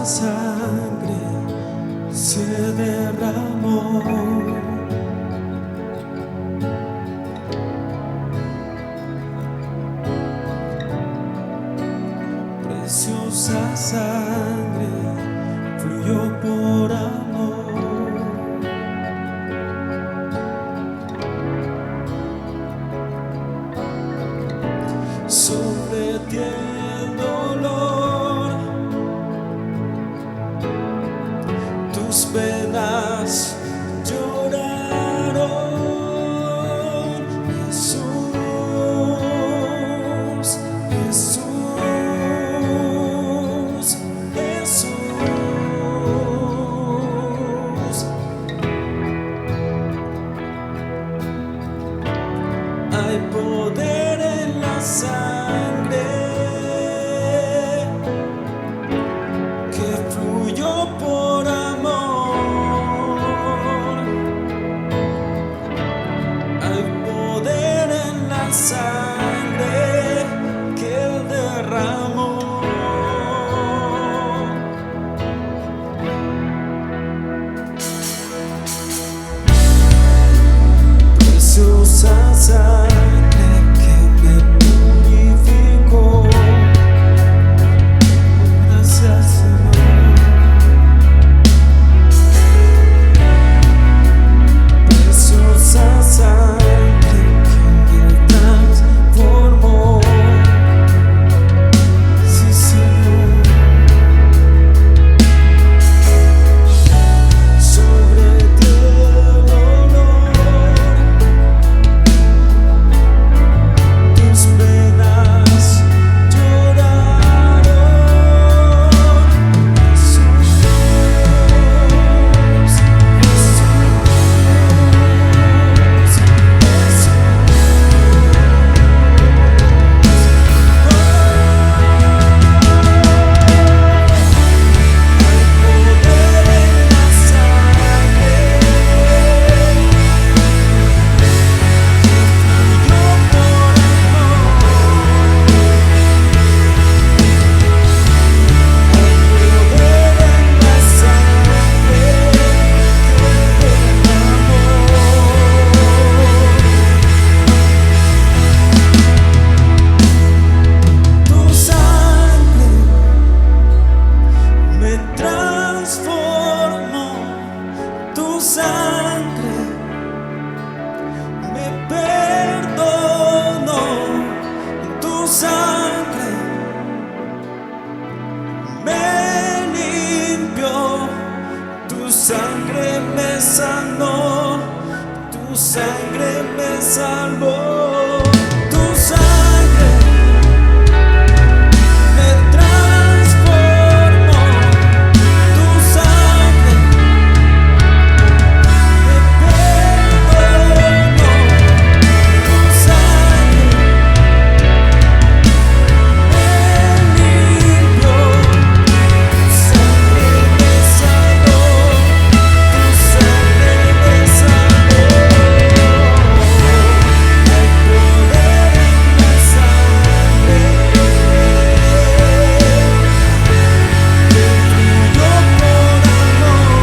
preciosa sangre se derramó. Preciosa sangre fluyó por amor. Sobre ti el dolor, tus penas lloraron. Jesús, Jesús, Jesús. Hay poder en la sangre que fluyó por amor. Hay poder en la sangre que Él derramó. Preciosa sangre que me purificó. Gracias, Señor. Preciosa sangre que me transformó. Sí, Señor. Sobre ti el dolor, tus penas lloraron. Jesús, tu sangre me transformó, tu sangre me perdonó, tu sangre me limpió, tu sangre me sanó, tu sangre me salvó, tu sangre me transformó, tu sangre me perdonó, tu sangre me limpió, tu sangre me sanó, tu sangre me salvó. Hay poder en la sangre que fluyó por amor.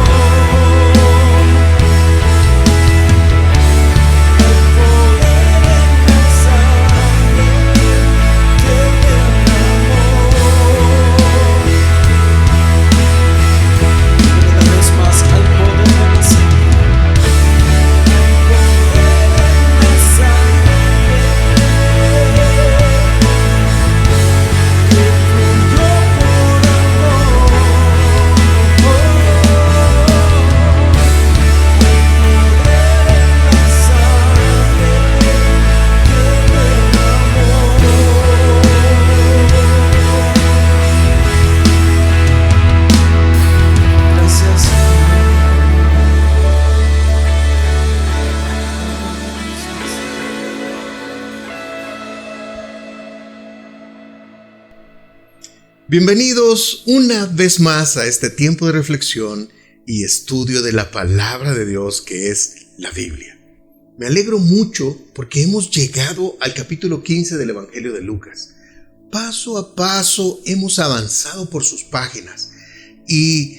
Hay poder en la sangre que derramó. Una vez más, hay poder en la sangre. Hay poder en la sangre que fluyó por amor. Gracias, Bienvenidos una vez más a este tiempo de reflexión y estudio de la palabra de Dios, que es la Biblia. Me alegro mucho porque hemos llegado al capítulo 15 del Evangelio de Lucas. Paso a paso hemos avanzado por sus páginas y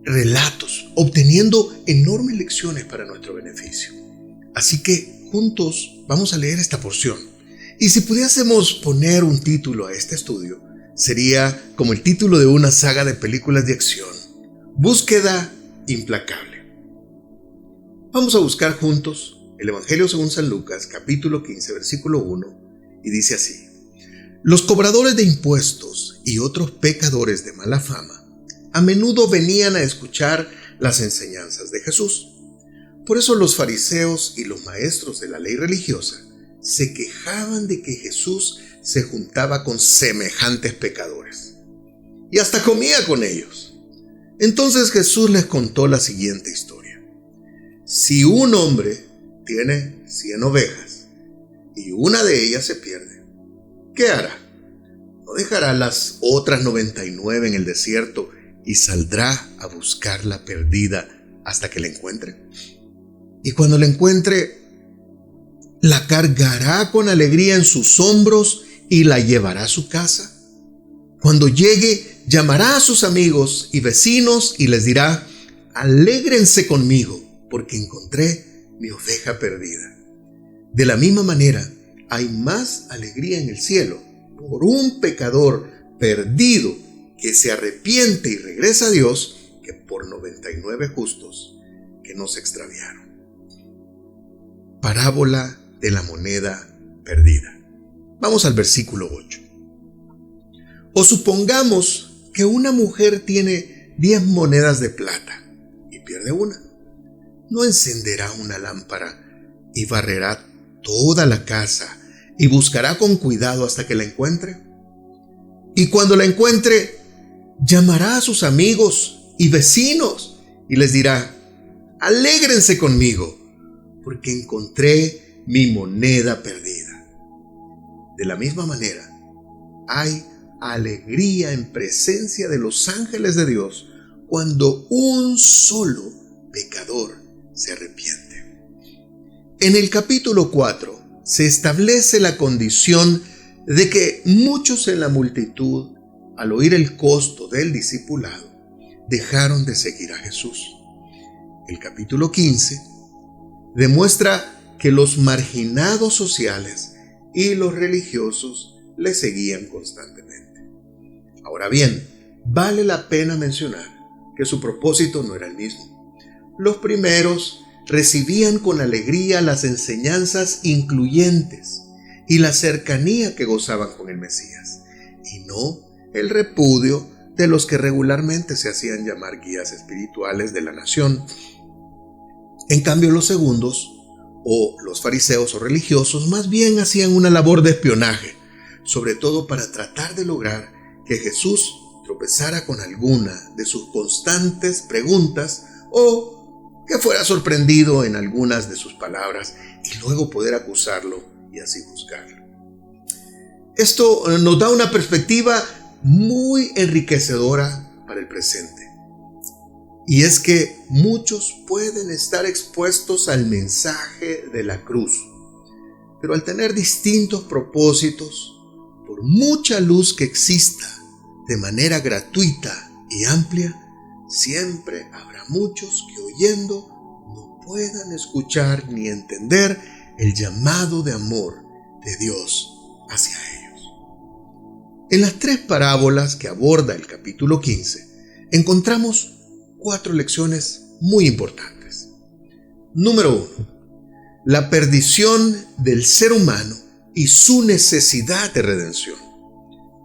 relatos, obteniendo enormes lecciones para nuestro beneficio. Así que juntos vamos a leer esta porción. Y si pudiésemos poner un título a este estudio, sería como el título de una saga de películas de acción: Búsqueda implacable. Vamos a buscar juntos el Evangelio según San Lucas, capítulo 15, versículo 1, y dice así: Los cobradores de impuestos y otros pecadores de mala fama a menudo venían a escuchar las enseñanzas de Jesús. Por eso los fariseos y los maestros de la ley religiosa se quejaban de que Jesús se juntaba con semejantes pecadores y hasta comía con ellos. Entonces Jesús les contó la siguiente historia: si un hombre tiene 100 ovejas y una de ellas se pierde, ¿qué hará? ¿No dejará las otras 99 en el desierto y saldrá a buscar la perdida hasta que la encuentre? Y cuando la encuentre, la cargará con alegría en sus hombros y la llevará a su casa. Cuando llegue, llamará a sus amigos y vecinos y les dirá: alégrense conmigo, porque encontré mi oveja perdida. De la misma manera, hay más alegría en el cielo por un pecador perdido que se arrepiente y regresa a Dios que por 99 justos que no se extraviaron. Parábola de la moneda perdida. Vamos al versículo 8. O supongamos que una mujer tiene 10 monedas de plata y pierde una. ¿No encenderá una lámpara y barrerá toda la casa y buscará con cuidado hasta que la encuentre? Y cuando la encuentre, llamará a sus amigos y vecinos y les dirá: alégrense conmigo, porque encontré mi moneda perdida. De la misma manera, hay alegría en presencia de los ángeles de Dios cuando un solo pecador se arrepiente. En el capítulo 4 se establece la condición de que muchos en la multitud, al oír el costo del discipulado, dejaron de seguir a Jesús. El capítulo 15 demuestra que los marginados sociales y los religiosos le seguían constantemente. Ahora bien, vale la pena mencionar que su propósito no era el mismo. Los primeros recibían con alegría las enseñanzas incluyentes y la cercanía que gozaban con el Mesías, y no el repudio de los que regularmente se hacían llamar guías espirituales de la nación. En cambio, los segundos, o los fariseos o religiosos, más bien hacían una labor de espionaje, sobre todo para tratar de lograr que Jesús tropezara con alguna de sus constantes preguntas o que fuera sorprendido en algunas de sus palabras y luego poder acusarlo y así juzgarlo. Esto nos da una perspectiva muy enriquecedora para el presente. Y es que muchos pueden estar expuestos al mensaje de la cruz, pero al tener distintos propósitos, por mucha luz que exista de manera gratuita y amplia, siempre habrá muchos que oyendo no puedan escuchar ni entender el llamado de amor de Dios hacia ellos. En las 3 parábolas que aborda el capítulo 15, encontramos 4 lecciones muy importantes. Número 1. La perdición del ser humano y su necesidad de redención.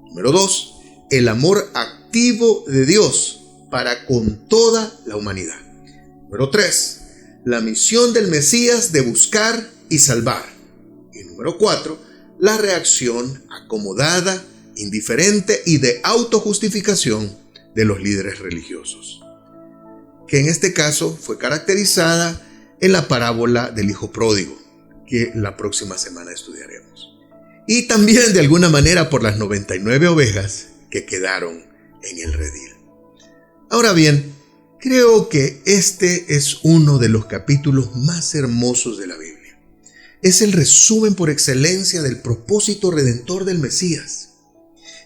Número 2. El amor activo de Dios para con toda la humanidad. Número 3. La misión del Mesías de buscar y salvar. Y número 4. La reacción acomodada, indiferente y de autojustificación de los líderes religiosos, que en este caso fue caracterizada en la parábola del hijo pródigo, que la próxima semana estudiaremos. Y también de alguna manera por las 99 ovejas que quedaron en el redil. Ahora bien, creo que este es uno de los capítulos más hermosos de la Biblia. Es el resumen por excelencia del propósito redentor del Mesías.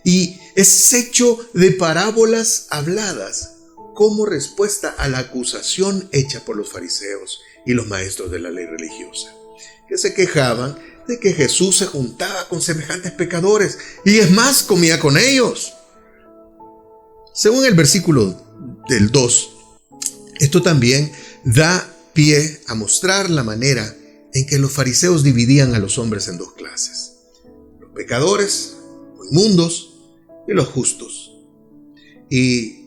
Y es hecho de parábolas habladas como respuesta a la acusación hecha por los fariseos y los maestros de la ley religiosa, que se quejaban de que Jesús se juntaba con semejantes pecadores y es más, comía con ellos. Según el versículo del 2, esto también da pie a mostrar la manera en que los fariseos dividían a los hombres en dos clases: los pecadores, los inmundos y los justos. Y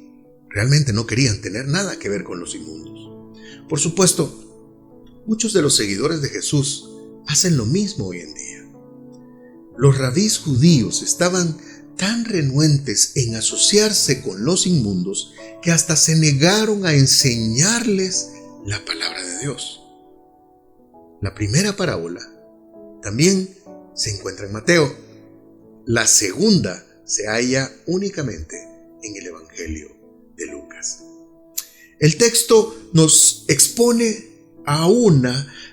realmente no querían tener nada que ver con los inmundos. Por supuesto, muchos de los seguidores de Jesús hacen lo mismo hoy en día. Los rabís judíos estaban tan renuentes en asociarse con los inmundos que hasta se negaron a enseñarles la palabra de Dios. La primera parábola también se encuentra en Mateo. La segunda se halla únicamente en el Evangelio de Lucas. El texto nos expone a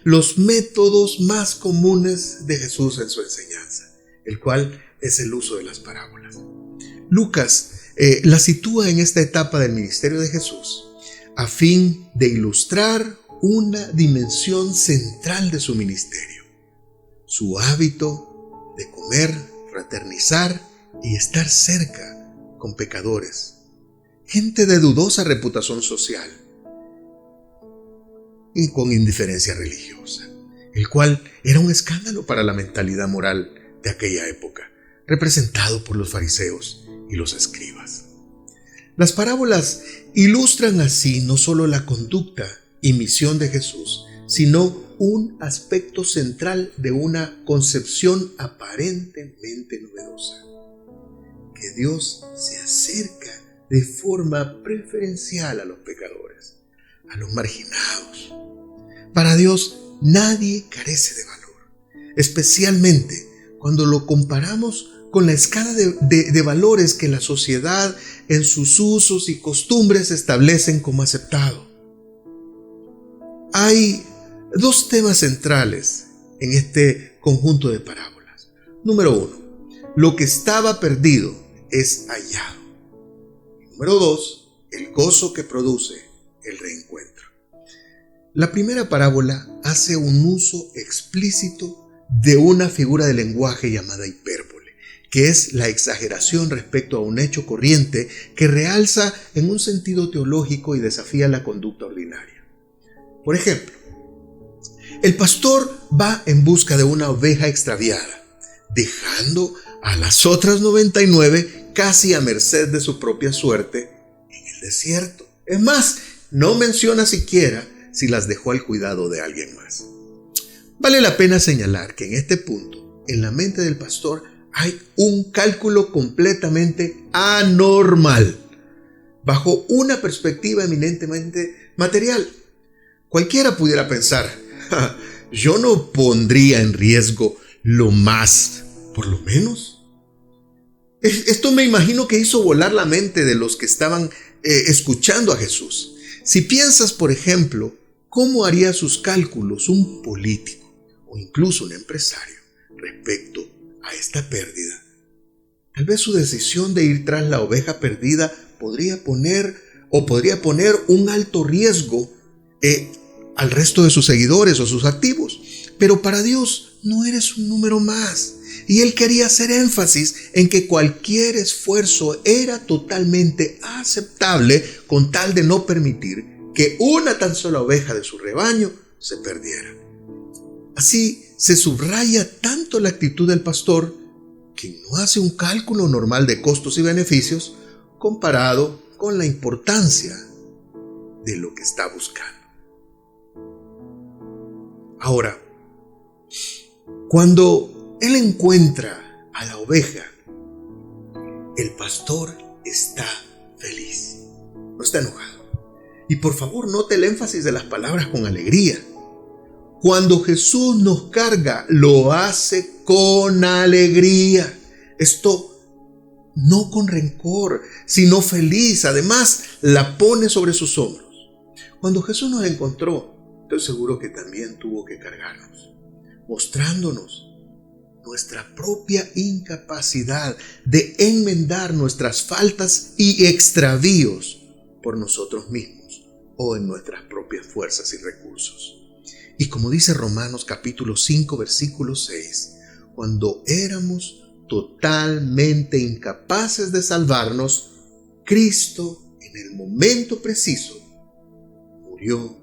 los métodos más comunes de Jesús en su enseñanza, el cual es el uso de las parábolas. Lucas la sitúa en esta etapa del ministerio de Jesús a fin de ilustrar una dimensión central de su ministerio: su hábito de comer, fraternizar y estar cerca con pecadores, gente de dudosa reputación social y con indiferencia religiosa, el cual era un escándalo para la mentalidad moral de aquella época, representado por los fariseos y los escribas. Las parábolas ilustran así no solo la conducta y misión de Jesús, sino un aspecto central de una concepción aparentemente novedosa: que Dios se acerca de forma preferencial a los pecadores, a los marginados. Para Dios nadie carece de valor, especialmente cuando lo comparamos con la escala de valores que la sociedad en sus usos y costumbres establecen como aceptado. Hay dos temas centrales en este conjunto de parábolas. Número 1, lo que estaba perdido es hallado. Número 2, el gozo que produce el reencuentro. La primera parábola hace un uso explícito de una figura de lenguaje llamada hipérbole, que es la exageración respecto a un hecho corriente que realza en un sentido teológico y desafía la conducta ordinaria. Por ejemplo, el pastor va en busca de una oveja extraviada, dejando a las otras 99 casi a merced de su propia suerte en el desierto. Es más, no menciona siquiera si las dejó al cuidado de alguien más. Vale la pena señalar que en este punto, en la mente del pastor, hay un cálculo completamente anormal, bajo una perspectiva eminentemente material. Cualquiera pudiera pensar: yo no pondría en riesgo lo más, por lo menos. Esto me imagino que hizo volar la mente de los que estaban escuchando a Jesús. Si piensas, por ejemplo, cómo haría sus cálculos un político o incluso un empresario respecto a esta pérdida, tal vez su decisión de ir tras la oveja perdida podría poner un alto riesgo al resto de sus seguidores o sus activos. Pero para Dios no eres un número más. Y Él quería hacer énfasis en que cualquier esfuerzo era totalmente aceptable con tal de no permitir que una tan sola oveja de su rebaño se perdiera. Así se subraya tanto la actitud del pastor, que no hace un cálculo normal de costos y beneficios comparado con la importancia de lo que está buscando. Ahora, cuando él encuentra a la oveja, el pastor está feliz, no está enojado. Y por favor, note el énfasis de las palabras con alegría. Cuando Jesús nos carga, lo hace con alegría. Esto no con rencor, sino feliz. Además, la pone sobre sus hombros. Cuando Jesús nos encontró, estoy seguro que también tuvo que cargarnos, mostrándonos nuestra propia incapacidad de enmendar nuestras faltas y extravíos por nosotros mismos o en nuestras propias fuerzas y recursos. Y como dice Romanos capítulo 5, versículo 6, cuando éramos totalmente incapaces de salvarnos, Cristo en el momento preciso murió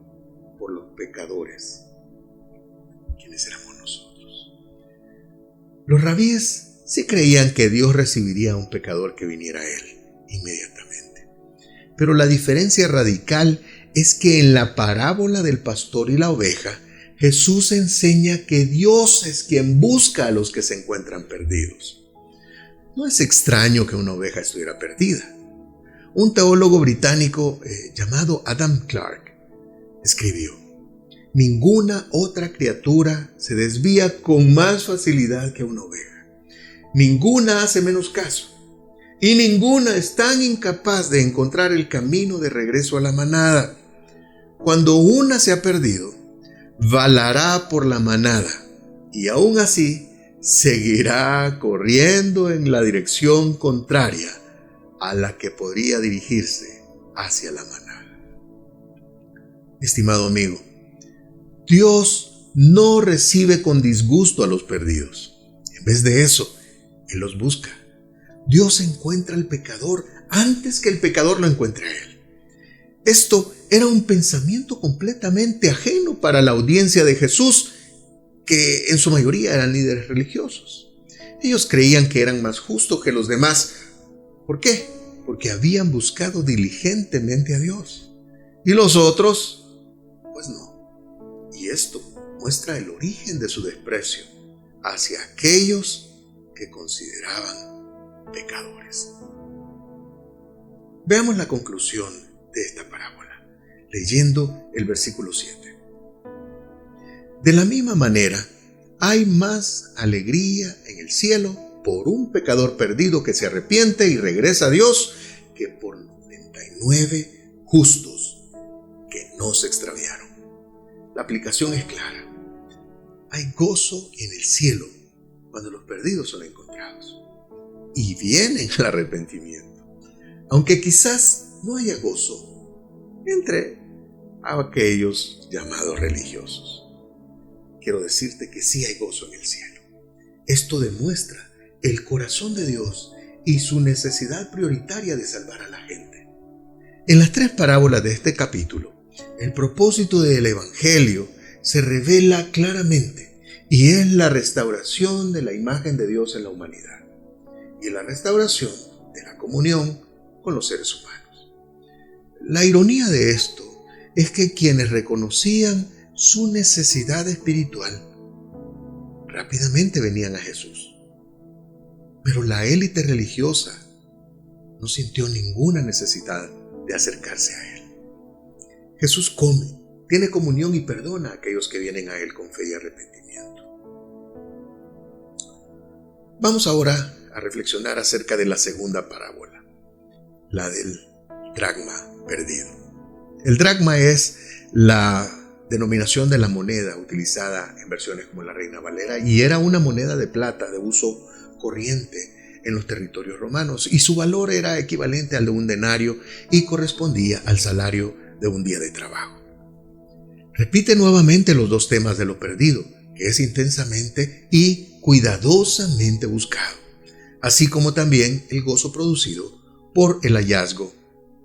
por los pecadores. ¿Quiénes éramos nosotros? Los rabíes sí creían que Dios recibiría a un pecador que viniera a él inmediatamente. Pero la diferencia radical es que en la parábola del pastor y la oveja, Jesús enseña que Dios es quien busca a los que se encuentran perdidos. No es extraño que una oveja estuviera perdida. Un teólogo británico llamado Adam Clarke escribió: ninguna otra criatura se desvía con más facilidad que una oveja. Ninguna hace menos caso. Y ninguna es tan incapaz de encontrar el camino de regreso a la manada. Cuando una se ha perdido, valará por la manada y aún así seguirá corriendo en la dirección contraria a la que podría dirigirse hacia la manada. Estimado amigo, Dios no recibe con disgusto a los perdidos. En vez de eso, Él los busca. Dios encuentra al pecador antes que el pecador lo encuentre a Él. Esto era un pensamiento completamente ajeno para la audiencia de Jesús, que en su mayoría eran líderes religiosos. Ellos creían que eran más justos que los demás. ¿Por qué? Porque habían buscado diligentemente a Dios. Y los otros, pues no. Y esto muestra el origen de su desprecio hacia aquellos que consideraban pecadores. Veamos la conclusión de esta parábola, leyendo el versículo 7. De la misma manera, hay más alegría en el cielo por un pecador perdido que se arrepiente y regresa a Dios que por 99 justos que no se extraviaron. La aplicación es clara. Hay gozo en el cielo cuando los perdidos son encontrados. Y viene el arrepentimiento. Aunque quizás no haya gozo entre aquellos llamados religiosos. Quiero decirte que sí hay gozo en el cielo. Esto demuestra el corazón de Dios y su necesidad prioritaria de salvar a la gente. En las 3 parábolas de este capítulo, el propósito del Evangelio se revela claramente y es la restauración de la imagen de Dios en la humanidad y la restauración de la comunión con los seres humanos. La ironía de esto es que quienes reconocían su necesidad espiritual rápidamente venían a Jesús. Pero la élite religiosa no sintió ninguna necesidad de acercarse a Él. Jesús come, tiene comunión y perdona a aquellos que vienen a Él con fe y arrepentimiento. Vamos ahora a reflexionar acerca de la segunda parábola, la del dracma perdido. El dracma es la denominación de la moneda utilizada en versiones como la Reina Valera y era una moneda de plata de uso corriente en los territorios romanos y su valor era equivalente al de un denario y correspondía al salario de un día de trabajo. Repite nuevamente los 2 temas de lo perdido, que es intensamente y cuidadosamente buscado, así como también el gozo producido por el hallazgo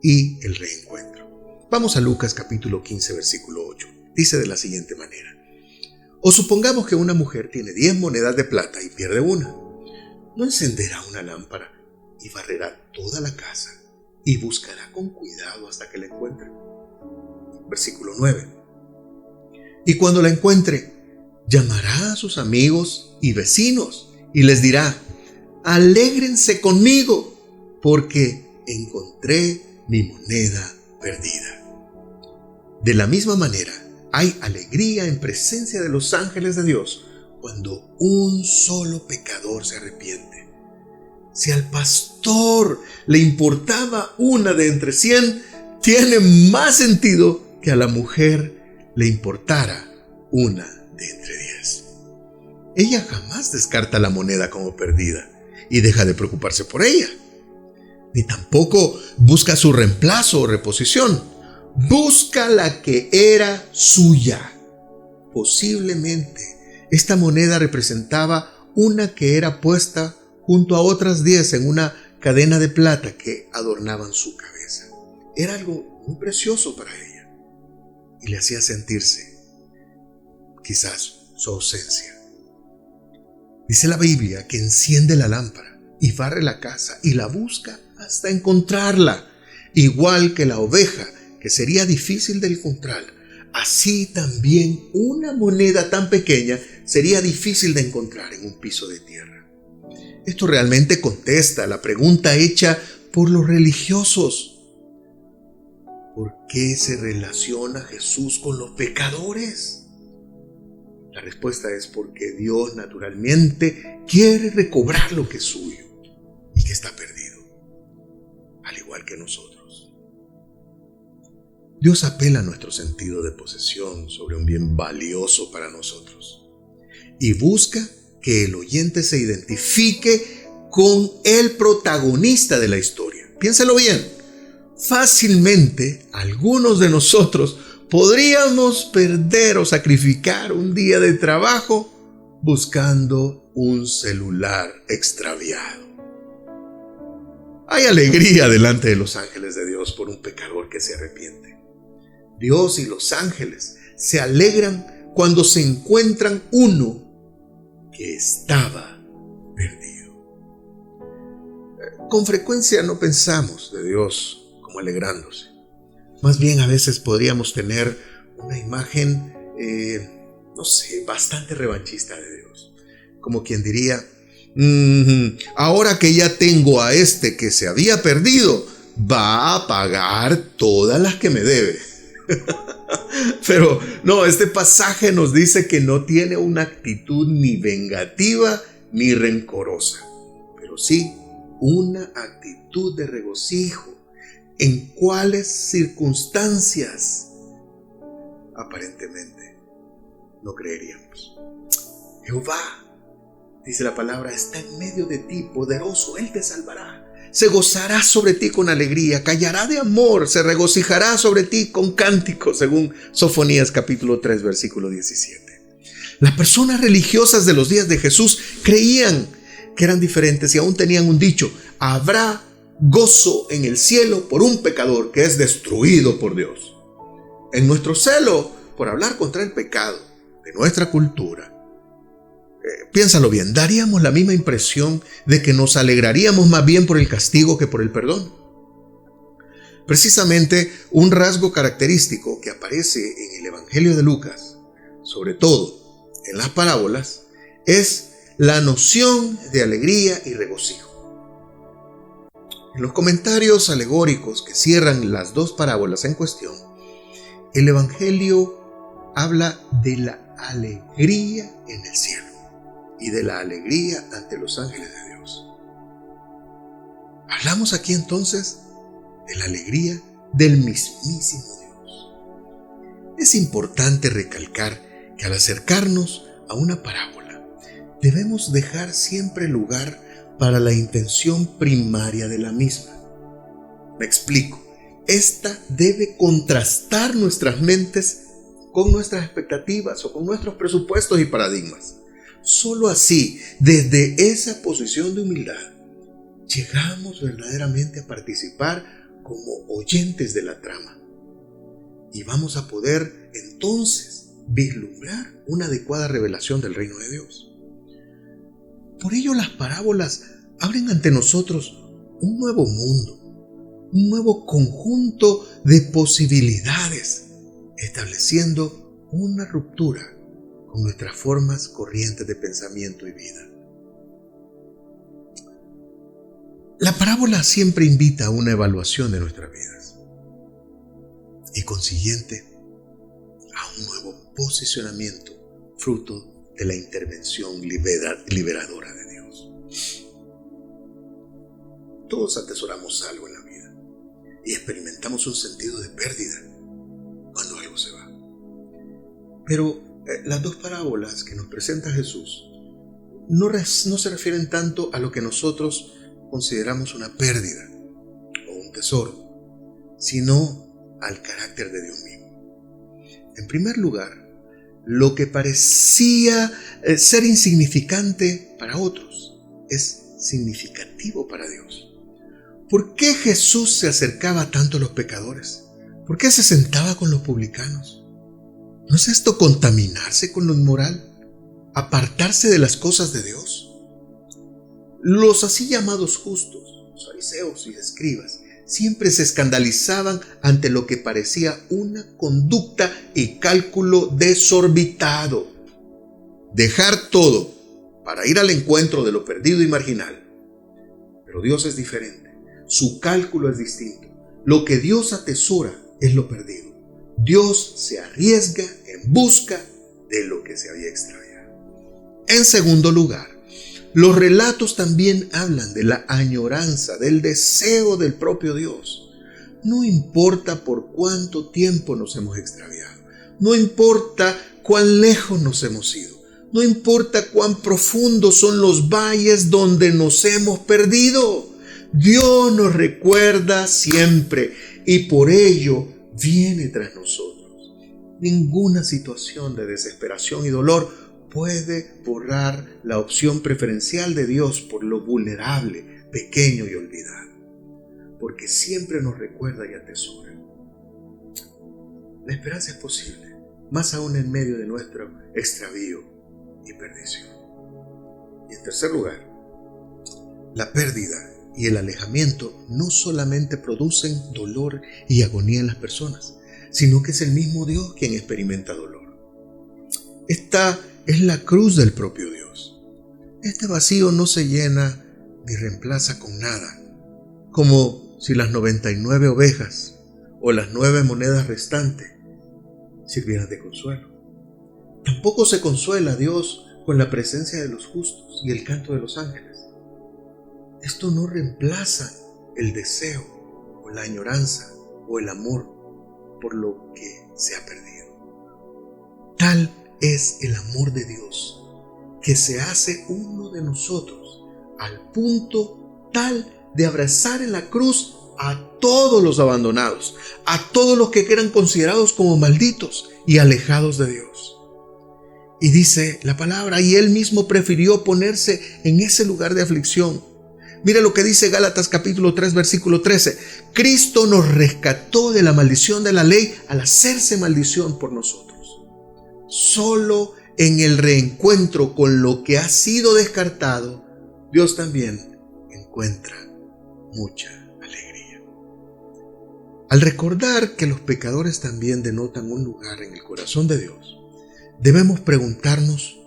y el reencuentro. Vamos a Lucas capítulo 15 versículo 8. Dice de la siguiente manera: o supongamos que una mujer tiene 10 monedas de plata y pierde una. ¿No encenderá una lámpara y barrerá toda la casa y buscará con cuidado hasta que la encuentre? Versículo 9. Y cuando la encuentre, llamará a sus amigos y vecinos y les dirá: alégrense conmigo, porque encontré mi moneda perdida. De la misma manera, hay alegría en presencia de los ángeles de Dios cuando un solo pecador se arrepiente. Si al pastor le importaba una de entre 100, tiene más sentido que a la mujer le importara una de entre 10. Ella jamás descarta la moneda como perdida y deja de preocuparse por ella. ni tampoco busca su reemplazo o reposición. Busca la que era suya. Posiblemente esta moneda representaba una que era puesta junto a otras 10 en una cadena de plata que adornaban su cabeza. Era algo muy precioso para ella y le hacía sentirse quizás su ausencia. Dice la Biblia que enciende la lámpara y barre la casa y la busca hasta encontrarla, igual que la oveja, que sería difícil de encontrar. Así también una moneda tan pequeña sería difícil de encontrar en un piso de tierra. Esto realmente contesta la pregunta hecha por los religiosos. ¿Por qué se relaciona Jesús con los pecadores? La respuesta es porque Dios naturalmente quiere recobrar lo que es suyo y que está perdido, al igual que nosotros. Dios apela a nuestro sentido de posesión sobre un bien valioso para nosotros y busca que el oyente se identifique con el protagonista de la historia. Piénselo bien. Fácilmente, algunos de nosotros podríamos perder o sacrificar un día de trabajo buscando un celular extraviado. Hay alegría delante de los ángeles de Dios por un pecador que se arrepiente. Dios y los ángeles se alegran cuando se encuentran uno que estaba perdido. Con frecuencia no pensamos de Dios como alegrándose. Más bien a veces podríamos tener una imagen, bastante revanchista de Dios. Como quien diría, ahora que ya tengo a este que se había perdido, va a pagar todas las que me debe. Pero no, este pasaje nos dice que no tiene una actitud ni vengativa ni rencorosa, pero sí una actitud de regocijo. ¿En cuáles circunstancias? Aparentemente no creeríamos. Jehová, dice la palabra, está en medio de ti, poderoso, Él te salvará. Se gozará sobre ti con alegría, callará de amor, se regocijará sobre ti con cánticos, según Sofonías capítulo 3, versículo 17. Las personas religiosas de los días de Jesús creían que eran diferentes y aún tenían un dicho: habrá gozo en el cielo por un pecador que es destruido por Dios. En nuestro celo por hablar contra el pecado de nuestra cultura, piénsalo bien, daríamos la misma impresión de que nos alegraríamos más bien por el castigo que por el perdón. Precisamente un rasgo característico que aparece en el Evangelio de Lucas, sobre todo en las parábolas, es la noción de alegría y regocijo. En los comentarios alegóricos que cierran las dos parábolas en cuestión, el Evangelio habla de la alegría en el cielo y de la alegría ante los ángeles de Dios. Hablamos aquí entonces de la alegría del mismísimo Dios. Es importante recalcar que al acercarnos a una parábola, debemos dejar siempre lugar para la intención primaria de la misma. Me explico. Esta debe contrastar nuestras mentes con nuestras expectativas o con nuestros presupuestos y paradigmas. Solo así, desde esa posición de humildad, llegamos verdaderamente a participar como oyentes de la trama. Y vamos a poder entonces vislumbrar una adecuada revelación del reino de Dios. Por ello las parábolas abren ante nosotros un nuevo mundo, un nuevo conjunto de posibilidades, estableciendo una ruptura con nuestras formas corrientes de pensamiento y vida. La parábola siempre invita a una evaluación de nuestras vidas y consiguiente a un nuevo posicionamiento fruto de la intervención liberadora de Dios. Todos atesoramos algo en la vida y experimentamos un sentido de pérdida cuando algo se va. Pero las dos parábolas que nos presenta Jesús no se refieren tanto a lo que nosotros consideramos una pérdida, un tesoro, sino al carácter de Dios mismo. En primer lugar, lo que parecía ser insignificante para otros es significativo para Dios. ¿Por qué Jesús se acercaba tanto a los pecadores? ¿Por qué se sentaba con los publicanos? ¿No es esto contaminarse con lo inmoral? ¿Apartarse de las cosas de Dios? Los así llamados justos, los fariseos y escribas, siempre se escandalizaban ante lo que parecía una conducta y cálculo desorbitado. Dejar todo para ir al encuentro de lo perdido y marginal. Pero Dios es diferente. Su cálculo es distinto. Lo que Dios atesora es lo perdido. Dios se arriesga en busca de lo que se había extraviado. En segundo lugar, los relatos también hablan de la añoranza, del deseo del propio Dios. No importa por cuánto tiempo nos hemos extraviado, no importa cuán lejos nos hemos ido, no importa cuán profundos son los valles donde nos hemos perdido. Dios nos recuerda siempre y por ello viene tras nosotros. Ninguna situación de desesperación y dolor puede borrar la opción preferencial de Dios por lo vulnerable, pequeño y olvidado, porque siempre nos recuerda y atesora. La esperanza es posible, más aún en medio de nuestro extravío y perdición. Y en tercer lugar, la pérdida y el alejamiento no solamente producen dolor y agonía en las personas, sino que es el mismo Dios quien experimenta dolor. Esta es la cruz del propio Dios. Este vacío no se llena ni reemplaza con nada, como si las 99 ovejas o las 9 monedas restantes sirvieran de consuelo. Tampoco se consuela a Dios con la presencia de los justos y el canto de los ángeles. Esto no reemplaza el deseo o la añoranza o el amor por lo que se ha perdido. Tal es el amor de Dios, que se hace uno de nosotros al punto tal de abrazar en la cruz a todos los abandonados, a todos los que eran considerados como malditos y alejados de Dios. Y dice la palabra, y Él mismo prefirió ponerse en ese lugar de aflicción. Mira lo que dice Gálatas capítulo 3, versículo 13. Cristo nos rescató de la maldición de la ley al hacerse maldición por nosotros. Solo en el reencuentro con lo que ha sido descartado, Dios también encuentra mucha alegría. Al recordar que los pecadores también denotan un lugar en el corazón de Dios, debemos preguntarnos,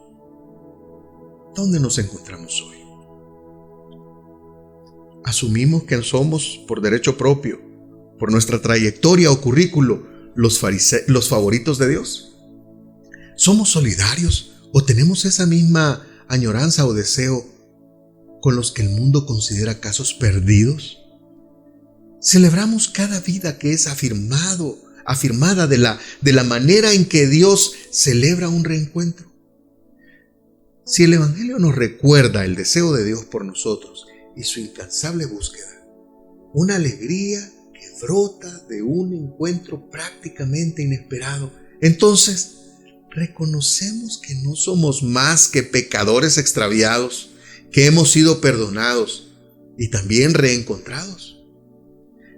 ¿dónde nos encontramos hoy? ¿Asumimos que somos, por derecho propio, por nuestra trayectoria o currículo, los favoritos de Dios? ¿Somos solidarios o tenemos esa misma añoranza o deseo con los que el mundo considera casos perdidos? ¿Celebramos cada vida que es afirmada de la manera en que Dios celebra un reencuentro? Si el Evangelio nos recuerda el deseo de Dios por nosotros y su incansable búsqueda, una alegría que brota de un encuentro prácticamente inesperado, entonces reconocemos que no somos más que pecadores extraviados, que hemos sido perdonados y también reencontrados.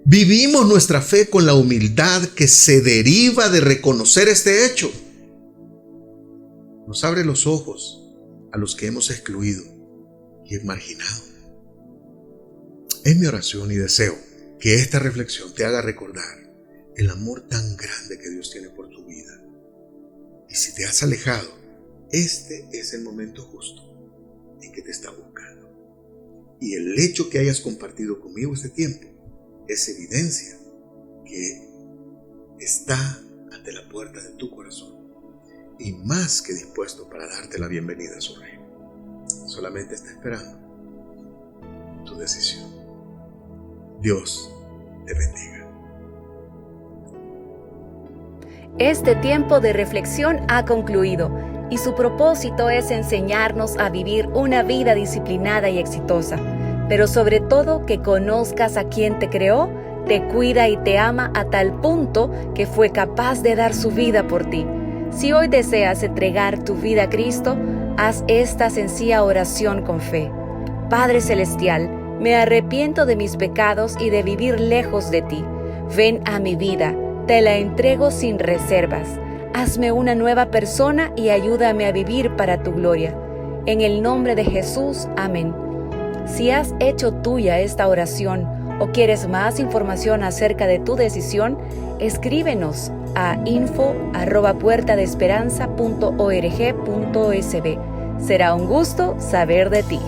Vivimos nuestra fe con la humildad que se deriva de reconocer este hecho. Nos abre los ojos a los que hemos excluido y marginado. Es mi oración y deseo que esta reflexión te haga recordar el amor tan grande que Dios tiene por tu vida. Y si te has alejado, este es el momento justo en que te está buscando. Y el hecho que hayas compartido conmigo este tiempo es evidencia que está ante la puerta de tu corazón y más que dispuesto para darte la bienvenida a su reino. Solamente está esperando tu decisión. Dios te bendiga. Este tiempo de reflexión ha concluido y su propósito es enseñarnos a vivir una vida disciplinada y exitosa, pero sobre todo que conozcas a quien te creó te cuida y te ama a tal punto que fue capaz de dar su vida por ti. Si hoy deseas entregar tu vida a Cristo, haz esta sencilla oración con fe. Padre Celestial, me arrepiento de mis pecados y de vivir lejos de ti. Ven a mi vida, te la entrego sin reservas. Hazme una nueva persona y ayúdame a vivir para tu gloria. En el nombre de Jesús, amén. Si has hecho tuya esta oración o quieres más información acerca de tu decisión, escríbenos a info@puertadesperanza.org.sb. Será un gusto saber de ti.